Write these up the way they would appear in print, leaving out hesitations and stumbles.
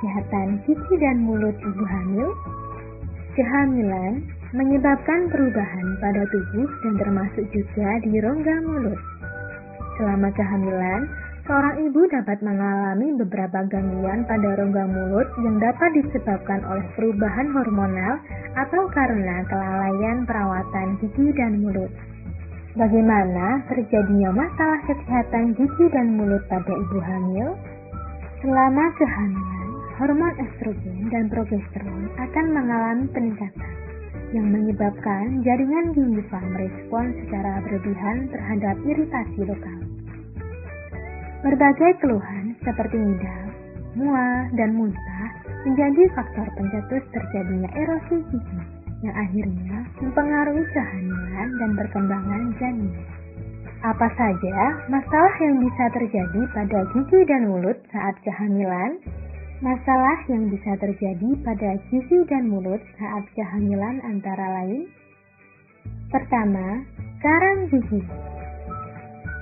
kesehatan gigi dan mulut ibu hamil. Kehamilan menyebabkan perubahan pada tubuh dan termasuk juga di rongga mulut. Selama kehamilan, seorang ibu dapat mengalami beberapa gangguan pada rongga mulut yang dapat disebabkan oleh perubahan hormonal atau karena kelalaian perawatan gigi dan mulut. Bagaimana terjadinya masalah kesehatan gigi dan mulut pada ibu hamil? Selama kehamilan, hormon estrogen dan progesteron akan mengalami peningkatan yang menyebabkan jaringan gingiva merespons secara berlebihan terhadap iritasi lokal. Berbagai keluhan seperti nyidam, mual, dan muntah menjadi faktor pencetus terjadinya erosi gigi yang akhirnya mempengaruhi kehamilan dan perkembangan janin. Apa saja masalah yang bisa terjadi pada gigi dan mulut saat kehamilan? Masalah yang bisa terjadi pada gigi dan mulut saat kehamilan antara lain: pertama, karang gigi.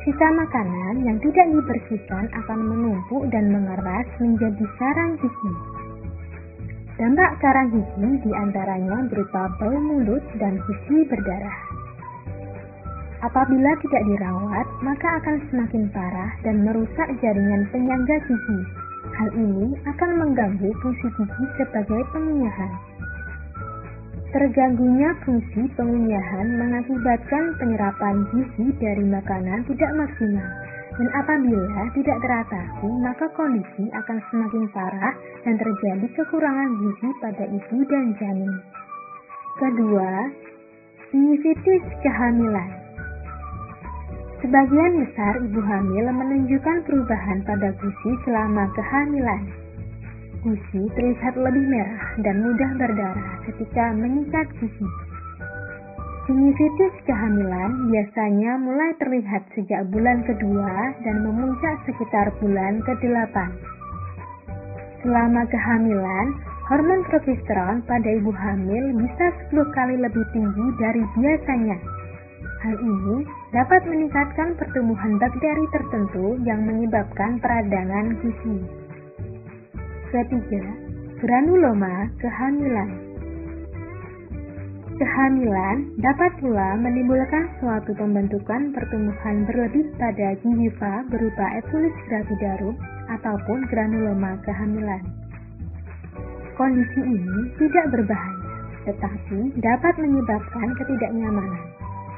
Sisa makanan yang tidak dibersihkan akan menumpuk dan mengeras menjadi sarang gigi. Dampak karang gigi diantaranya berupa bau mulut dan gigi berdarah. Apabila tidak dirawat, maka akan semakin parah dan merusak jaringan penyangga gigi. Hal ini akan mengganggu fungsi gigi sebagai pengunyahan. Terganggunya fungsi pengunyahan mengakibatkan penyerapan gizi dari makanan tidak maksimal, dan apabila tidak teratasi, maka kondisi akan semakin parah dan terjadi kekurangan gizi pada ibu dan janin. Kedua, gingivitis kehamilan. Sebagian besar ibu hamil menunjukkan perubahan pada gusi selama kehamilan. Gusi terlihat lebih merah dan mudah berdarah ketika mengikat gigi. Gingivitis kehamilan biasanya mulai terlihat sejak bulan kedua dan memuncak sekitar bulan ke-8. Selama kehamilan, hormon progesteron pada ibu hamil bisa 10 kali lebih tinggi dari biasanya. Hal ini dapat meningkatkan pertumbuhan bakteri tertentu yang menyebabkan peradangan gigi. Ketiga, granuloma kehamilan. Kehamilan dapat pula menimbulkan suatu pembentukan pertumbuhan berlebih pada gingiva berupa epulis gravidarum ataupun granuloma kehamilan. Kondisi ini tidak berbahaya, tetapi dapat menyebabkan ketidaknyamanan.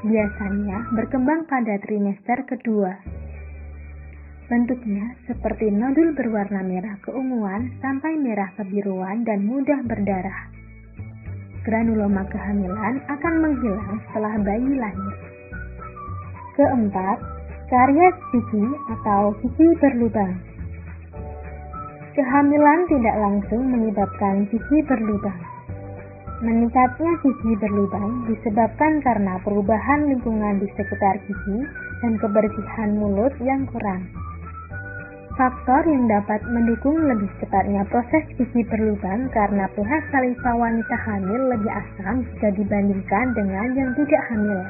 Biasanya berkembang pada trimester kedua. Bentuknya seperti nodul berwarna merah keunguan sampai merah kebiruan dan mudah berdarah. Granuloma kehamilan akan menghilang setelah bayi lahir. Keempat, karies gigi atau gigi berlubang. Kehamilan tidak langsung menyebabkan gigi berlubang. Meningkatnya gigi berlubang disebabkan karena perubahan lingkungan di sekitar gigi dan kebersihan mulut yang kurang. Faktor yang dapat mendukung lebih cepatnya proses gigi berlubang karena pH saliva wanita hamil lebih asam jika dibandingkan dengan yang tidak hamil.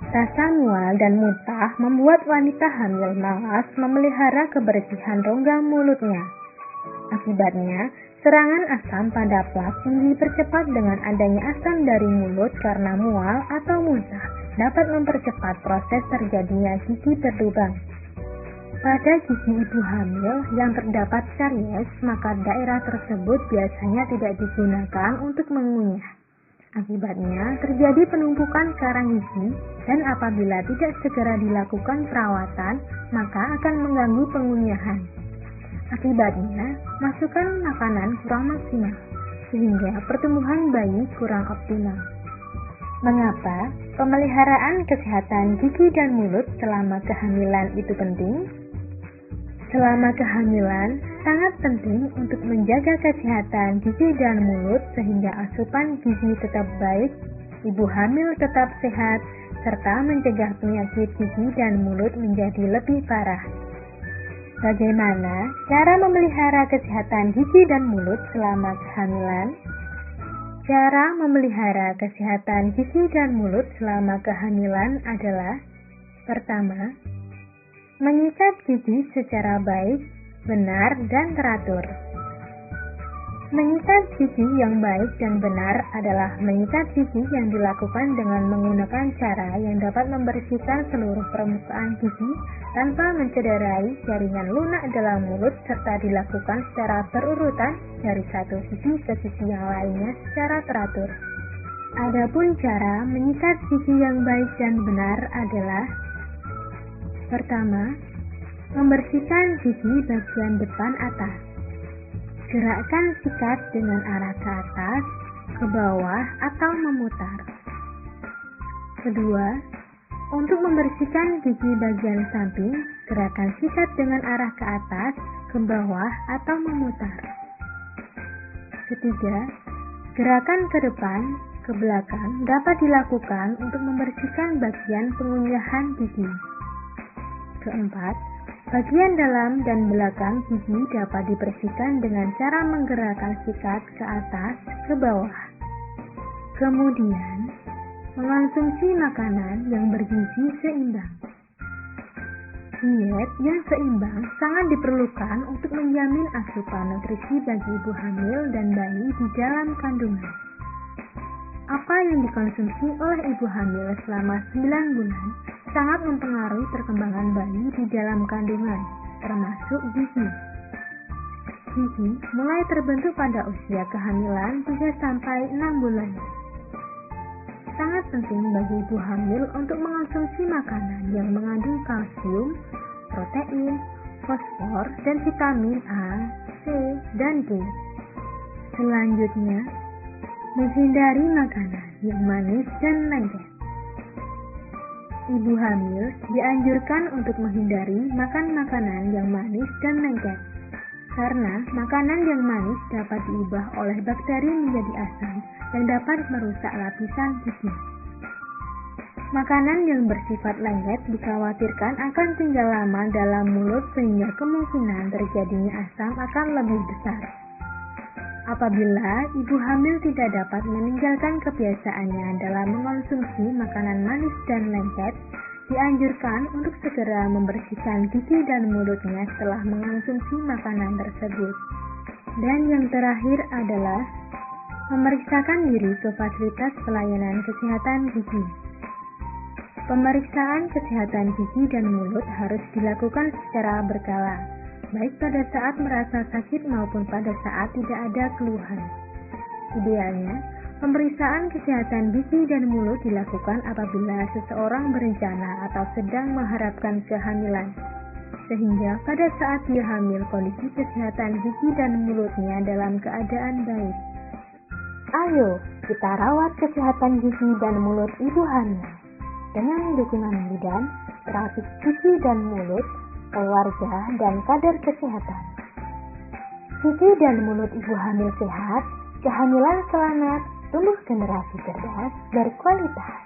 Rasa mual dan muntah membuat wanita hamil malas memelihara kebersihan rongga mulutnya. Akibatnya, serangan asam pada plak yang dipercepat dengan adanya asam dari mulut karena mual atau muntah dapat mempercepat proses terjadinya gigi berlubang. Pada gigi ibu hamil yang terdapat karies, maka daerah tersebut biasanya tidak digunakan untuk mengunyah. Akibatnya, terjadi penumpukan karang gigi dan apabila tidak segera dilakukan perawatan, maka akan mengganggu pengunyahan. Akibatnya, masukan makanan kurang maksimal, sehingga pertumbuhan bayi kurang optimal. Mengapa pemeliharaan kesehatan gigi dan mulut selama kehamilan itu penting? Selama kehamilan, sangat penting untuk menjaga kesehatan gigi dan mulut sehingga asupan gizi tetap baik, ibu hamil tetap sehat, serta mencegah penyakit gigi dan mulut menjadi lebih parah. Bagaimana cara memelihara kesehatan gigi dan mulut selama kehamilan? Cara memelihara kesehatan gigi dan mulut selama kehamilan adalah: pertama, menyikat gigi secara baik, benar, dan teratur. Mengikat gigi yang baik dan benar adalah mengikat gigi yang dilakukan dengan menggunakan cara yang dapat membersihkan seluruh permukaan gigi tanpa mencederai jaringan lunak dalam mulut serta dilakukan secara berurutan dari satu sisi ke sisi yang lainnya secara teratur. Adapun cara menyikat gigi yang baik dan benar adalah: pertama, membersihkan gigi bagian depan atas. Gerakkan sikat dengan arah ke atas, ke bawah, atau memutar. Kedua, untuk membersihkan gigi bagian samping, gerakan sikat dengan arah ke atas, ke bawah, atau memutar. Ketiga, gerakan ke depan, ke belakang dapat dilakukan untuk membersihkan bagian pengunyahan gigi. Keempat, bagian dalam dan belakang gigi dapat dibersihkan dengan cara menggerakkan sikat ke atas, ke bawah. Kemudian, mengonsumsi makanan yang bergizi seimbang. Diet yang seimbang sangat diperlukan untuk menjamin asupan nutrisi bagi ibu hamil dan bayi di dalam kandungan. Apa yang dikonsumsi oleh ibu hamil selama 9 bulan sangat mempengaruhi perkembangan bayi di dalam kandungan, termasuk gizi. Gizi mulai terbentuk pada usia kehamilan 3-6 bulan. Sangat penting bagi ibu hamil untuk mengonsumsi makanan yang mengandung kalsium, protein, fosfor, dan vitamin A, C, dan D. Selanjutnya, menghindari makanan yang manis dan lengket. Ibu hamil dianjurkan untuk menghindari makan makanan yang manis dan lengket, karena makanan yang manis dapat diubah oleh bakteri menjadi asam yang dapat merusak lapisan gigi. Makanan yang bersifat lengket dikhawatirkan akan tinggal lama dalam mulut sehingga kemungkinan terjadinya asam akan lebih besar. Apabila ibu hamil tidak dapat meninggalkan kebiasaannya dalam mengonsumsi makanan manis dan lengket, dianjurkan untuk segera membersihkan gigi dan mulutnya setelah mengonsumsi makanan tersebut. Dan yang terakhir adalah memeriksakan diri ke fasilitas pelayanan kesehatan gigi. Pemeriksaan kesehatan gigi dan mulut harus dilakukan secara berkala, baik pada saat merasa sakit maupun pada saat tidak ada keluhan. Idealnya, pemeriksaan kesehatan gigi dan mulut dilakukan apabila seseorang berencana atau sedang mengharapkan kehamilan, sehingga pada saat dia hamil kondisi kesehatan gigi dan mulutnya dalam keadaan baik. Ayo, kita rawat kesehatan gigi dan mulut ibu hamil dengan dukungan bidan, terapis gigi dan mulut, keluarga, dan kader kesehatan. Gigi dan mulut ibu hamil sehat, kehamilan selamat, tumbuh generasi cerdas berkualitas.